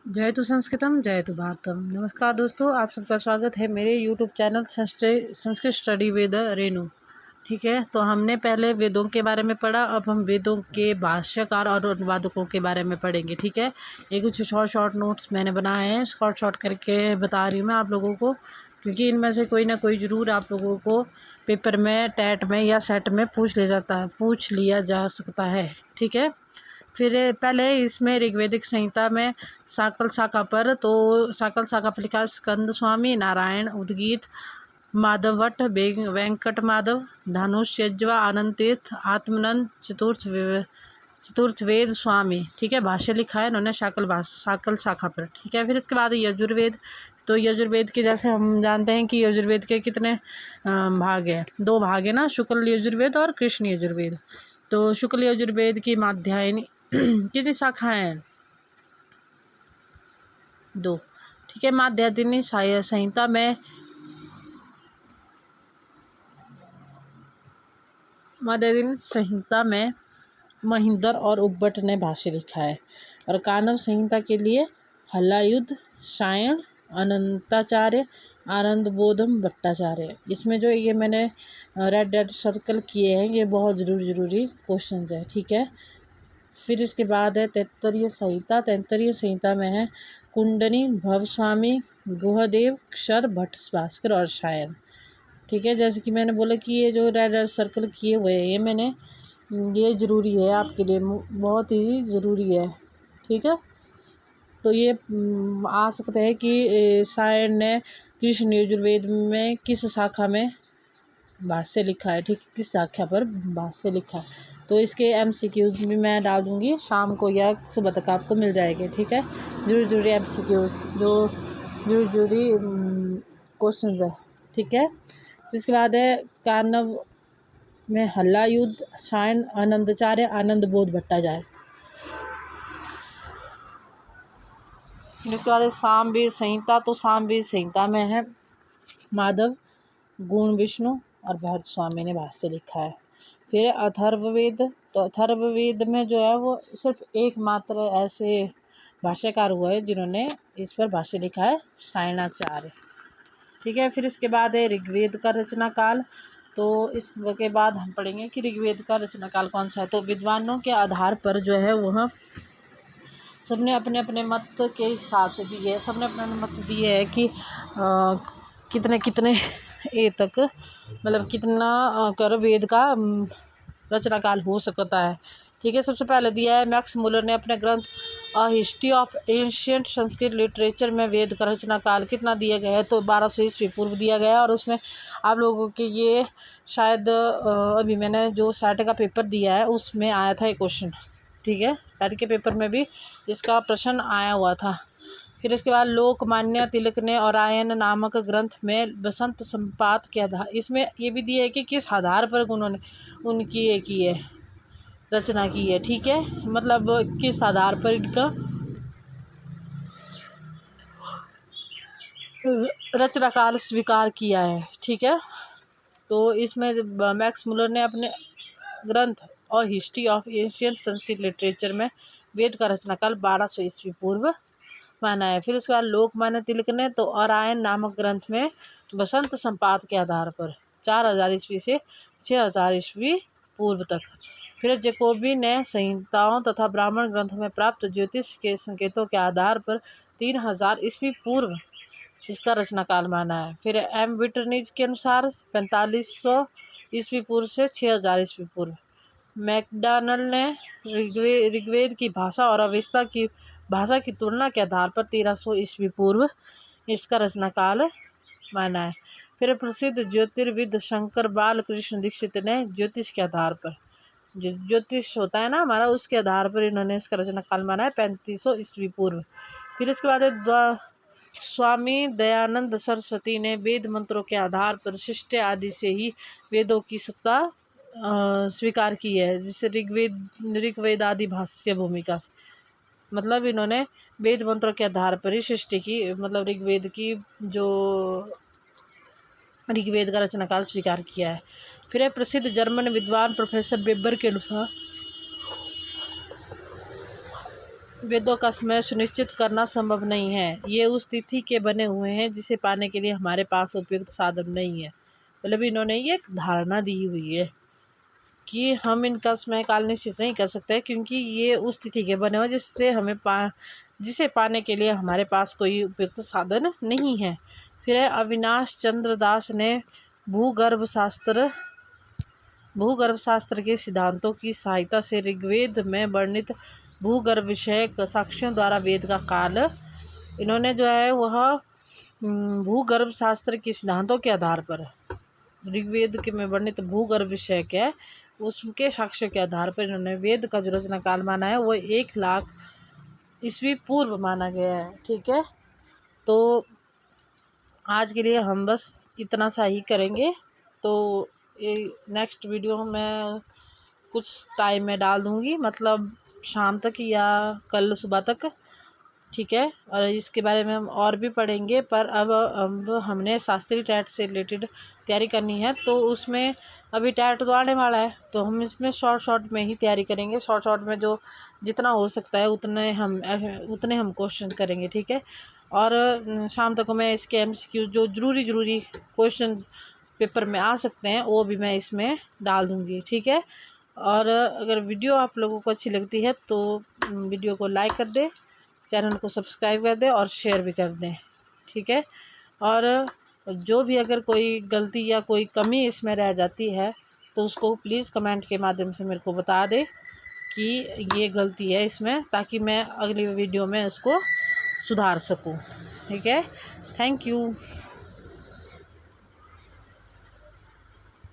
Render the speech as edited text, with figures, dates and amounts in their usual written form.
जयतु संस्कृतम जयतु भारतम। नमस्कार दोस्तों, आप सबका स्वागत है मेरे YouTube channel Sanskrit study with Renu. ठीक है, तो हमने पहले वेदों के बारे में पढ़ा, अब हम वेदों के भाष्यकार और अनुवादकों के बारे में पढ़ेंगे। ठीक है, ये कुछ शॉर्ट नोट्स मैंने बनाए हैं, शॉर्ट करके बता रही हूँ मैं आप लोगों को, क्योंकि इनमें से कोई ना कोई ज़रूर आप लोगों को पेपर में, टेट में या सेट में पूछ लिया जा सकता है। ठीक है, फिर पहले इसमें ऋग्वेदिक संहिता में साकल शाखा पर, तो साकल शाखा पर लिखा स्कंद स्वामी, नारायण, उद्गीत, माधव भट्ट, वेंकट माधव, धनुष, यज्वा, आनंद तीर्थ, आत्मनंद, चतुर्थ वेद स्वामी। ठीक है, भाष्य लिखा है इन्होंने साकल शाखा पर। ठीक है, फिर इसके बाद यजुर्वेद। तो यजुर्वेद के जैसे हम जानते हैं कि यजुर्वेद के कितने भाग हैं, 2 भाग है ना, शुक्ल यजुर्वेद और कृष्ण यजुर्वेद। तो शुक्ल यजुर्वेद की माध्यायनी कितनी शाखाएं हैं? 2। ठीक है, माध्यायनी संहिता में महिंदर और उब्बट ने भाष्य लिखा है, और कानव संहिता के लिए हलायुद्ध, सायण, अनंताचार्य, आनंद बोधम भट्टाचार्य। इसमें जो ये मैंने रेड सर्कल किए हैं, ये बहुत ज़रूरी क्वेश्चन है। ठीक है, फिर इसके बाद है तैत्तरीय संहिता। तैत्तरीय संहिता में है कुंडनी, भवस्वामी, गुहदेव, क्षर, भट्ट भास्कर और सायन। ठीक है, जैसे कि मैंने बोला कि ये जो रेड सर्कल किए हुए हैं, ये ज़रूरी है आपके लिए, बहुत ही ज़रूरी है। ठीक है, तो ये आ सकते हैं कि सायन ने कृष्ण यजुर्वेद में किस शाखा में भाष्य लिखा है। ठीक है, किस शाखा पर भाष्य लिखा है। तो इसके MCQs भी मैं डाल दूँगी शाम को या सुबह तक, आपको मिल जाएंगे। ठीक है, जरूरी MCQs जो जरूरी क्वेश्चन है। ठीक है, इसके बाद है कानव में हलायुद्ध, सायन, आनंदाचार्य, आनंद बोध भट्टाचार्य। इसके बाद सामवेद संहिता। तो सामवेद संहिता में है माधव, गुण, विष्णु और भरत स्वामी ने भाष्य लिखा है। फिर अथर्ववेद। तो अथर्ववेद में जो है वो सिर्फ एकमात्र ऐसे भाष्यकार हुआ है जिन्होंने इस पर भाष्य लिखा है, सायणाचार्य। ठीक है, फिर इसके बाद है ऋग्वेद का रचना काल। तो इसके बाद हम पढ़ेंगे कि ऋग्वेद का रचना काल कौन सा है। तो विद्वानों के आधार पर जो है वह सबने अपने अपने मत के हिसाब से दिए है, सबने अपने अपने मत दिए है कि कितने ए तक, मतलब कितना कर वेद का रचना काल हो सकता है। ठीक है, सबसे पहले दिया है मैक्स मुलर ने अपने ग्रंथ a history of ancient Sanskrit literature में वेद का रचना काल कितना दिया गया है, तो 1200 ईस्वी पूर्व दिया गया है। और उसमें आप लोगों के ये शायद अभी मैंने जो सेट का पेपर दिया है उसमें आया था एक क्वेश्चन। ठीक है, सेट के पेपर में भी इसका प्रश्न आया हुआ था। फिर इसके बाद लोकमान्य तिलक ने औरायन नामक ग्रंथ में बसंत संपात के आधार, इसमें ये भी दिया है कि किस आधार पर उन्होंने उनकी ये की है, रचना की है। ठीक है, मतलब किस आधार पर इनका रचना काल स्वीकार किया है। ठीक है, तो इसमें मैक्स मुलर ने अपने ग्रंथ और history of Asian Sanskrit literature में वेद का रचना काल 1200 ईस्वी पूर्व माना है। फिर उसके बाद लोकमान्य तिलक ने तो औरायन नामक ग्रंथ में बसंत संपात के आधार पर 4000 ईस्वी से 6000 ईस्वी पूर्व तक। फिर जैकोबी ने संहिताओं तथा ब्राह्मण ग्रंथों में प्राप्त ज्योतिष के संकेतों के आधार पर 3000 ईस्वी पूर्व इसका रचना काल माना है। फिर एम विटरनिज के अनुसार 4500 ईस्वी पूर्व से 6000 ईस्वी पूर्व। मैकडॉनल ने ऋग्वेद की भाषा और अवेस्ता की भाषा की तुलना के आधार पर 1300 ईस्वी पूर्व इसका रचना काल माना है। फिर प्रसिद्ध ज्योतिर्विद शंकर बाल कृष्ण दीक्षित ने ज्योतिष के आधार पर, जो ज्योतिष होता है ना हमारा, उसके आधार पर इन्होंने इसका रचना काल माना है 3500 ईस्वी पूर्व। फिर इसके बाद स्वामी दयानंद सरस्वती ने वेद मंत्रों के आधार पर शिष्ट आदि से ही वेदों की सत्ता स्वीकार की है, जिससे ऋग्वेद आदि भाष्य भूमिका, मतलब इन्होंने वेद मंत्रों के आधार पर ही सृष्टि की, मतलब ऋग्वेद का रचना काल स्वीकार किया है। फिर प्रसिद्ध जर्मन विद्वान प्रोफेसर वेबर के अनुसार वेदों का समय सुनिश्चित करना संभव नहीं है। ये उस तिथि के बने हुए हैं जिसे पाने के लिए हमारे पास उपयुक्त साधन नहीं है। मतलब इन्होंने ये एक धारणा दी हुई है कि हम इनका समय काल निश्चित नहीं कर सकते, क्योंकि ये उस तिथि के बने हुए जिसे पाने के लिए हमारे पास कोई उपयुक्त साधन नहीं है। फिर है अविनाश चंद्र दास ने भूगर्भ शास्त्र के सिद्धांतों की सहायता से ऋग्वेद में वर्णित भूगर्भ विषयक साक्ष्यों द्वारा वेद का काल, इन्होंने जो है वह भूगर्भ शास्त्र के सिद्धांतों के आधार पर ऋग्वेद के में वर्णित भूगर्भ विषयक है उसके साक्ष्यों के आधार पर इन्होंने वेद का जो रचना काल माना है वो 1,00,000 ईस्वी पूर्व माना गया है। ठीक है, तो आज के लिए हम बस इतना सा ही करेंगे। तो ये नेक्स्ट वीडियो मैं कुछ टाइम में डाल दूँगी, मतलब शाम तक या कल सुबह तक। ठीक है, और इसके बारे में हम और भी पढ़ेंगे, पर अब हमने शास्त्रीय टैट से रिलेटेड तैयारी करनी है, तो उसमें अभी टैट तो आने वाला है, तो हम इसमें शॉर्ट में ही तैयारी करेंगे। शॉर्ट में जो जितना हो सकता है उतने हम क्वेश्चन करेंगे। ठीक है, और शाम तक मैं इसके MCQ जो ज़रूरी क्वेश्चन पेपर में आ सकते हैं वो भी मैं इसमें डाल दूँगी। ठीक है, और अगर वीडियो आप लोगों को अच्छी लगती है तो वीडियो को लाइक कर दें, चैनल को सब्सक्राइब कर दें और शेयर भी कर दें। ठीक है, और जो भी अगर कोई गलती या कोई कमी इसमें रह जाती है तो उसको प्लीज़ कमेंट के माध्यम से मेरे को बता दें कि ये गलती है इसमें, ताकि मैं अगली वीडियो में उसको सुधार सकूं। ठीक है, थैंक यू।